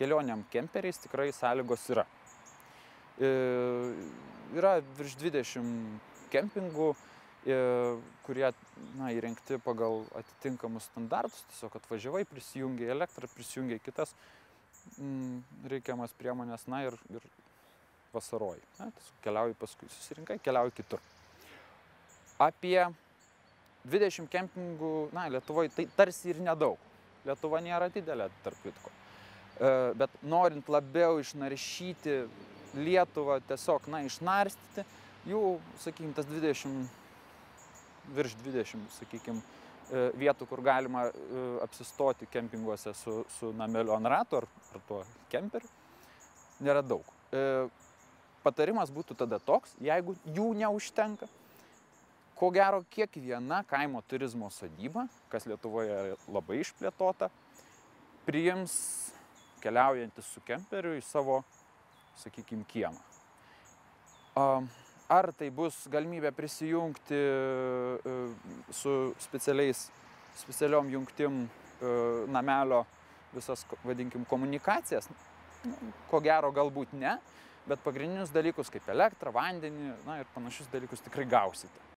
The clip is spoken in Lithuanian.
kelioniam kemperiais tikrai sąlygos yra. Yra virš 20 kempingų, kurie įrengti pagal atitinkamus standartus, tiesiog atvažiavai, prisijungiai elektrą, prisijungiai kitas reikiamas priemonės, ir vasaroji. Tiesiog keliauji paskui, susirinkai, keliauji kitur. Apie 20 kempingų, Lietuvoje tai tarsi ir nedaug. Lietuva nėra didelė, tarp kitko. Bet norint labiau išnaršyti Lietuvą, tiesiog, išnarstyti, jų, sakykime, tas virš 20, sakykime, vietų, kur galima apsistoti kempinguose su nameliu ant rato ar tuo kemperiu, nėra daug. Patarimas būtų tada toks, jeigu jų neužtenka, ko gero kiekviena kaimo turizmo sodyba, kas Lietuvoje labai išplėtota, priims keliaujantis su kemperiu į savo, sakykime, kiemą. Ar tai bus galimybė prisijungti su specialiom jungtim namelio visas, vadinkim, komunikacijas? Ko gero galbūt ne, bet pagrindinius dalykus kaip elektrą, vandenį ir panašius dalykus tikrai gausite.